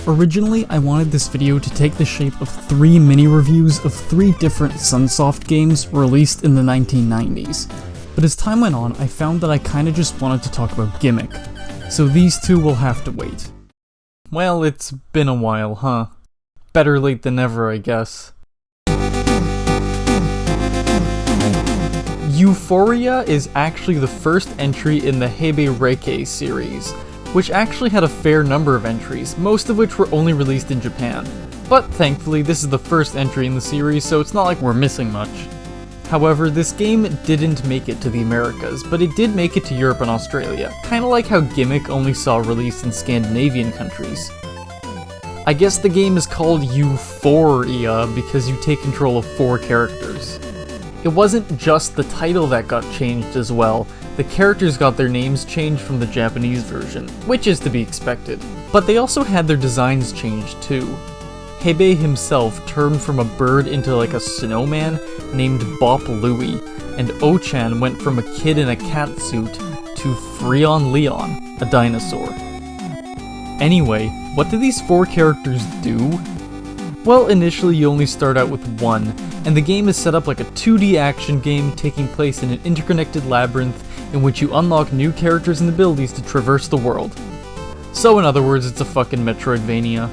Originally, I wanted this video to take the shape of 3 mini-reviews of 3 different Sunsoft games released in the 1990s, but as time went on, I found that I kinda just wanted to talk about Gimmick, so these two will have to wait. Well, it's been a while, huh? Better late than never, I guess. Euphoria is actually the first entry in the Heibe Reike series, which actually had a fair number of entries, most of which were only released in Japan. But thankfully, this is the first entry in the series, so it's not like we're missing much. However, this game didn't make it to the Americas, but it did make it to Europe and Australia, kinda like how Gimmick only saw release in Scandinavian countries. I guess the game is called Euphoria because you take control of 4 characters. It wasn't just the title that got changed as well, the characters got their names changed from the Japanese version, which is to be expected. But they also had their designs changed too. Heibe himself turned from a bird into like a snowman named Bop Louie, and Ochan went from a kid in a cat suit to Freon Leon, a dinosaur. Anyway, what do these 4 characters do? Well, initially you only start out with 1, and the game is set up like a 2D action game taking place in an interconnected labyrinth in which you unlock new characters and abilities to traverse the world. So in other words, it's a fucking Metroidvania.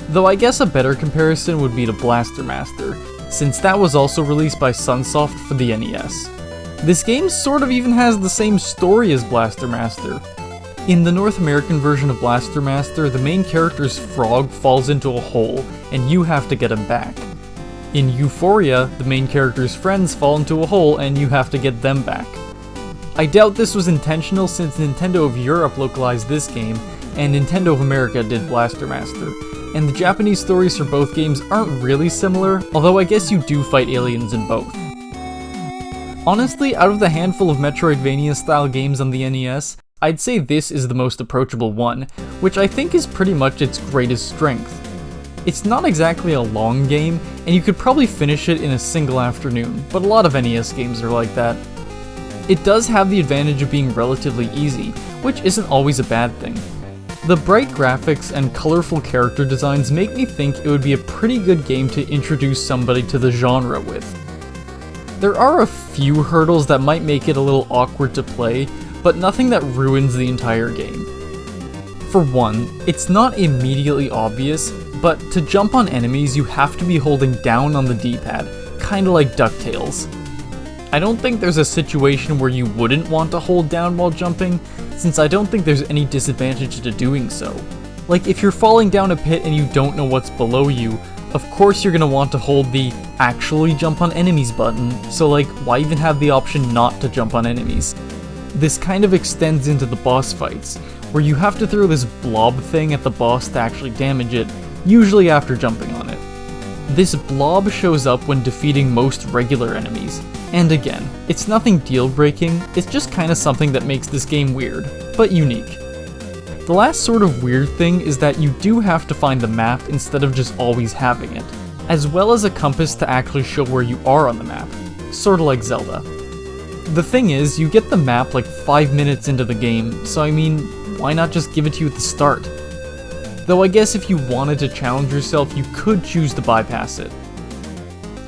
Though I guess a better comparison would be to Blaster Master, since that was also released by Sunsoft for the NES. This game sort of even has the same story as Blaster Master. In the North American version of Blaster Master, the main character's frog falls into a hole, and you have to get him back. In Euphoria, the main character's friends fall into a hole, and you have to get them back. I doubt this was intentional since Nintendo of Europe localized this game, and Nintendo of America did Blaster Master, and the Japanese stories for both games aren't really similar, although I guess you do fight aliens in both. Honestly, out of the handful of Metroidvania-style games on the NES, I'd say this is the most approachable one, which I think is pretty much its greatest strength. It's not exactly a long game, and you could probably finish it in a single afternoon, but a lot of NES games are like that. It does have the advantage of being relatively easy, which isn't always a bad thing. The bright graphics and colorful character designs make me think it would be a pretty good game to introduce somebody to the genre with. There are a few hurdles that might make it a little awkward to play, but nothing that ruins the entire game. For one, it's not immediately obvious, but to jump on enemies you have to be holding down on the D-pad, kinda like DuckTales. I don't think there's a situation where you wouldn't want to hold down while jumping, since I don't think there's any disadvantage to doing so. Like, if you're falling down a pit and you don't know what's below you, of course you're gonna want to hold the actually jump on enemies button, so like, why even have the option not to jump on enemies? This kind of extends into the boss fights, where you have to throw this blob thing at the boss to actually damage it, usually after jumping on it. This blob shows up when defeating most regular enemies, and again, it's nothing deal-breaking, it's just kinda something that makes this game weird, but unique. The last sort of weird thing is that you do have to find the map instead of just always having it, as well as a compass to actually show where you are on the map, sorta like Zelda. The thing is, you get the map like 5 minutes into the game, so I mean, why not just give it to you at the start? Though I guess if you wanted to challenge yourself, you could choose to bypass it.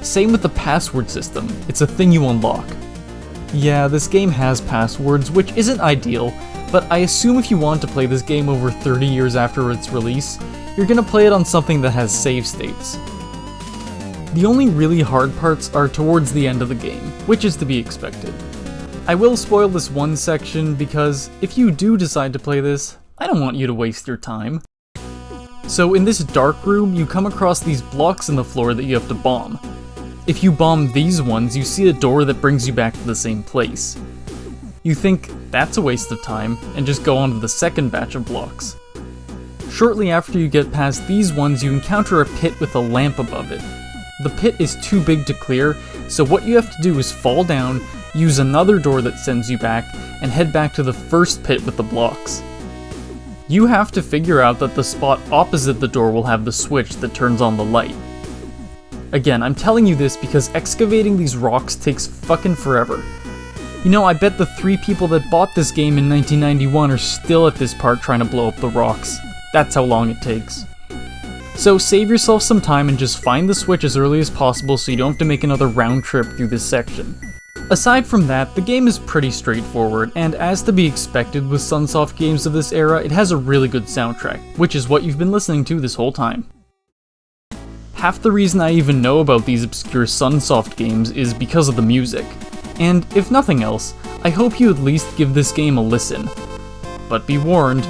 Same with the password system, it's a thing you unlock. Yeah, this game has passwords, which isn't ideal, but I assume if you want to play this game over 30 years after its release, you're gonna play it on something that has save states. The only really hard parts are towards the end of the game, which is to be expected. I will spoil this one section because if you do decide to play this, I don't want you to waste your time. So in this dark room, you come across these blocks in the floor that you have to bomb. If you bomb these ones, you see a door that brings you back to the same place. You think, that's a waste of time, and just go on to the second batch of blocks. Shortly after you get past these ones, you encounter a pit with a lamp above it. The pit is too big to clear, so what you have to do is fall down, use another door that sends you back, and head back to the first pit with the blocks. You have to figure out that the spot opposite the door will have the switch that turns on the light. Again, I'm telling you this because excavating these rocks takes fucking forever. You know, I bet the 3 people that bought this game in 1991 are still at this part trying to blow up the rocks. That's how long it takes. So save yourself some time and just find the Switch as early as possible so you don't have to make another round trip through this section. Aside from that, the game is pretty straightforward, and as to be expected with Sunsoft games of this era, it has a really good soundtrack, which is what you've been listening to this whole time. Half the reason I even know about these obscure Sunsoft games is because of the music, and if nothing else, I hope you at least give this game a listen. But be warned,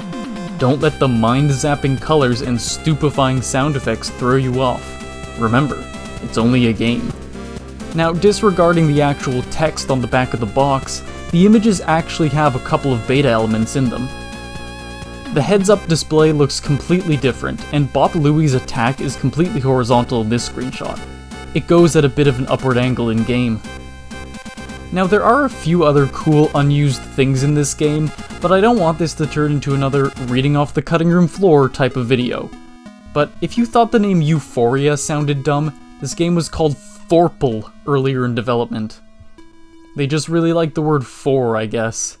don't let the mind-zapping colors and stupefying sound effects throw you off. Remember, it's only a game. Now, disregarding the actual text on the back of the box, the images actually have a couple of beta elements in them. The heads-up display looks completely different, and Bop Louie's attack is completely horizontal in this screenshot. It goes at a bit of an upward angle in-game. Now, there are a few other cool unused things in this game, but I don't want this to turn into another reading off the cutting room floor type of video. But if you thought the name Euphoria sounded dumb, this game was called Forple earlier in development. They just really like the word for, I guess.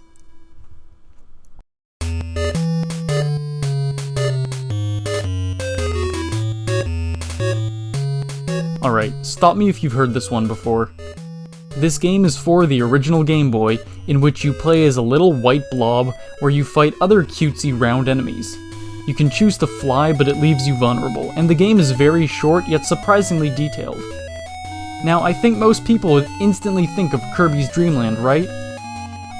Alright, stop me if you've heard this one before. This game is for the original Game Boy, in which you play as a little white blob where you fight other cutesy round enemies. You can choose to fly, but it leaves you vulnerable, and the game is very short yet surprisingly detailed. Now, I think most people would instantly think of Kirby's Dream Land, right?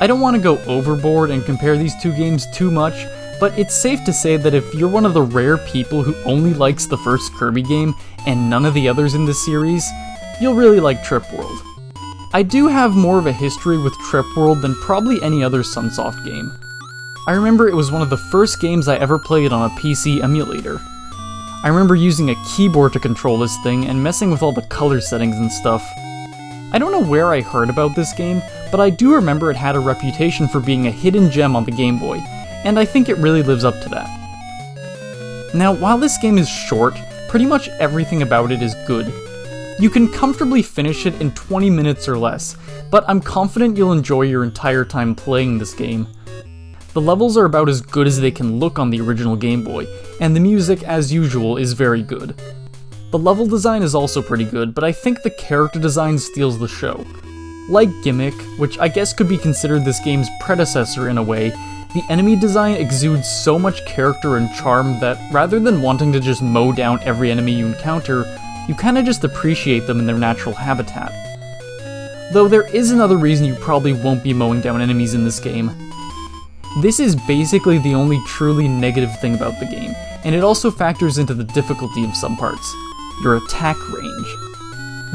I don't want to go overboard and compare these two games too much, but it's safe to say that if you're one of the rare people who only likes the first Kirby game and none of the others in this series, you'll really like Trip World. I do have more of a history with Trip World than probably any other Sunsoft game. I remember it was one of the first games I ever played on a PC emulator. I remember using a keyboard to control this thing and messing with all the color settings and stuff. I don't know where I heard about this game, but I do remember it had a reputation for being a hidden gem on the Game Boy, and I think it really lives up to that. Now, while this game is short, pretty much everything about it is good. You can comfortably finish it in 20 minutes or less, but I'm confident you'll enjoy your entire time playing this game. The levels are about as good as they can look on the original Game Boy, and the music, as usual, is very good. The level design is also pretty good, but I think the character design steals the show. Like Gimmick, which I guess could be considered this game's predecessor in a way, the enemy design exudes so much character and charm that rather than wanting to just mow down every enemy you encounter, you kinda just appreciate them in their natural habitat. Though there is another reason you probably won't be mowing down enemies in this game. This is basically the only truly negative thing about the game, and it also factors into the difficulty of some parts: your attack range.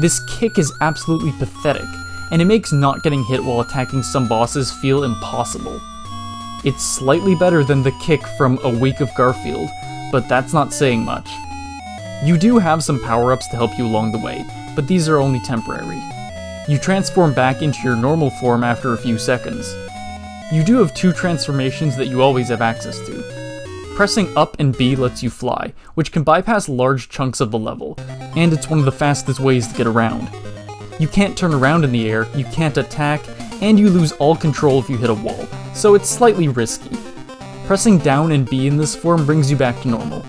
This kick is absolutely pathetic, and it makes not getting hit while attacking some bosses feel impossible. It's slightly better than the kick from A Week of Garfield, but that's not saying much. You do have some power-ups to help you along the way, but these are only temporary. You transform back into your normal form after a few seconds. You do have two transformations that you always have access to. Pressing up and B lets you fly, which can bypass large chunks of the level, and it's one of the fastest ways to get around. You can't turn around in the air, you can't attack, and you lose all control if you hit a wall, so it's slightly risky. Pressing down and B in this form brings you back to normal.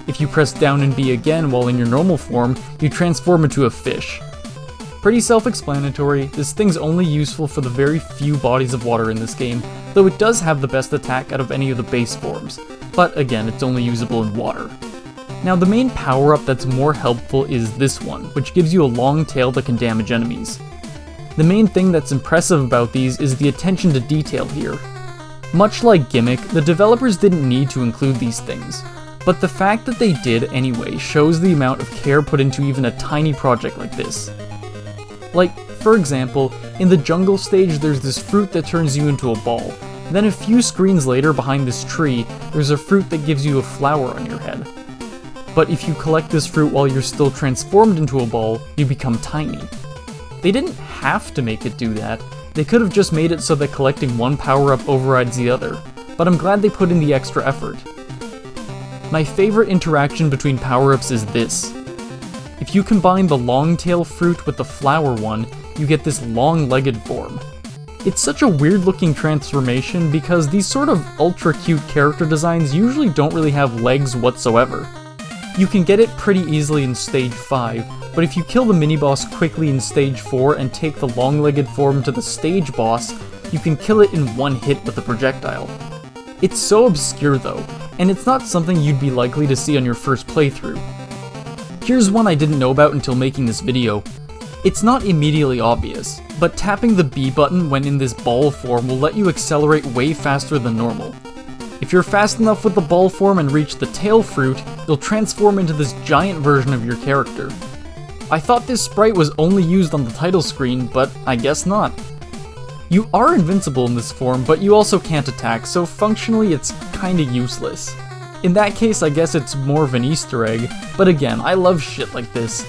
If you press down and B again while in your normal form, you transform into a fish. Pretty self-explanatory, this thing's only useful for the very few bodies of water in this game, though it does have the best attack out of any of the base forms, but again, it's only usable in water. Now, the main power-up that's more helpful is this one, which gives you a long tail that can damage enemies. The main thing that's impressive about these is the attention to detail here. Much like Gimmick, the developers didn't need to include these things, but the fact that they did anyway shows the amount of care put into even a tiny project like this. Like, for example, in the jungle stage there's this fruit that turns you into a ball. Then a few screens later behind this tree, there's a fruit that gives you a flower on your head. But if you collect this fruit while you're still transformed into a ball, you become tiny. They didn't have to make it do that. They could have just made it so that collecting one power-up overrides the other, but I'm glad they put in the extra effort. My favorite interaction between power-ups is this. If you combine the long tail fruit with the flower one, you get this long-legged form. It's such a weird-looking transformation because these sort of ultra-cute character designs usually don't really have legs whatsoever. You can get it pretty easily in stage 5, but if you kill the mini-boss quickly in stage 4 and take the long-legged form to the stage boss, you can kill it in one hit with a projectile. It's so obscure though, and it's not something you'd be likely to see on your first playthrough. Here's one I didn't know about until making this video. It's not immediately obvious, but tapping the B button when in this ball form will let you accelerate way faster than normal. If you're fast enough with the ball form and reach the tail fruit, you'll transform into this giant version of your character. I thought this sprite was only used on the title screen, but I guess not. You are invincible in this form, but you also can't attack, so functionally it's kinda useless. In that case, I guess it's more of an Easter egg, but again, I love shit like this.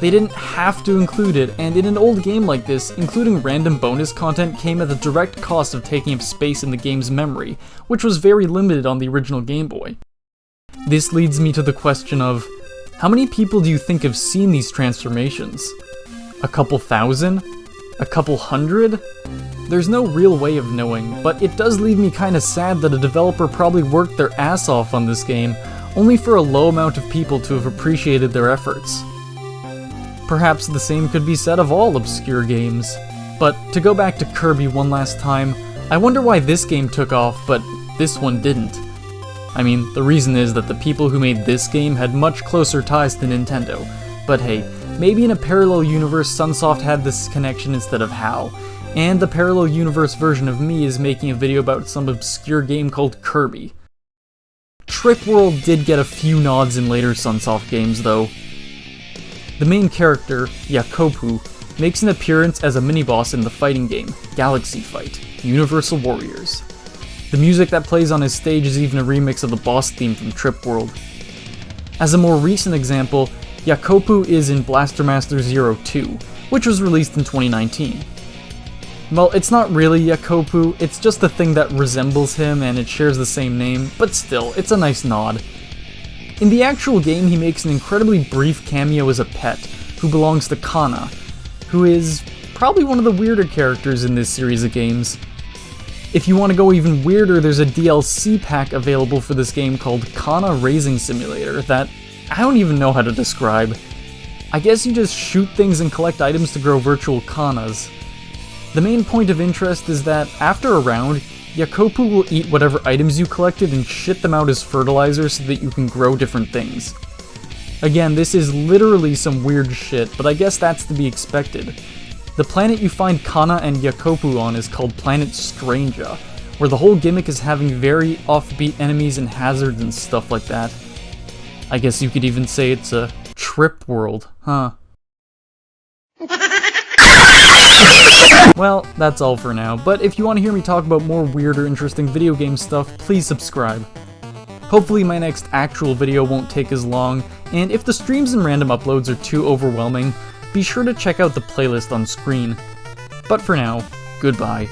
They didn't have to include it, and in an old game like this, including random bonus content came at the direct cost of taking up space in the game's memory, which was very limited on the original Game Boy. This leads me to the question of, how many people do you think have seen these transformations? A couple thousand? A couple hundred? There's no real way of knowing, but it does leave me kinda sad that a developer probably worked their ass off on this game, only for a low amount of people to have appreciated their efforts. Perhaps the same could be said of all obscure games. But to go back to Kirby one last time, I wonder why this game took off, but this one didn't. I mean, the reason is that the people who made this game had much closer ties to Nintendo. But hey, maybe in a parallel universe Sunsoft had this connection instead of HAL, and the parallel universe version of me is making a video about some obscure game called Kirby. Trip World did get a few nods in later Sunsoft games though. The main character, Yakopu, makes an appearance as a mini-boss in the fighting game, Galaxy Fight: Universal Warriors. The music that plays on his stage is even a remix of the boss theme from Trip World. As a more recent example, Yakopu is in Blaster Master Zero 2, which was released in 2019. Well, it's not really Yakopu, it's just a thing that resembles him and it shares the same name, but still, it's a nice nod. In the actual game, he makes an incredibly brief cameo as a pet, who belongs to Kana, who is probably one of the weirder characters in this series of games. If you want to go even weirder, there's a DLC pack available for this game called Kana Raising Simulator that I don't even know how to describe. I guess you just shoot things and collect items to grow virtual Kanas. The main point of interest is that, after a round, Yakopu will eat whatever items you collected and shit them out as fertilizer so that you can grow different things. Again, this is literally some weird shit, but I guess that's to be expected. The planet you find Kana and Yakopu on is called Planet Strangia, where the whole gimmick is having very offbeat enemies and hazards and stuff like that. I guess you could even say it's a trip world, huh? Well, that's all for now, but if you want to hear me talk about more weird or interesting video game stuff, please subscribe. Hopefully my next actual video won't take as long, and if the streams and random uploads are too overwhelming, be sure to check out the playlist on screen. But for now, goodbye.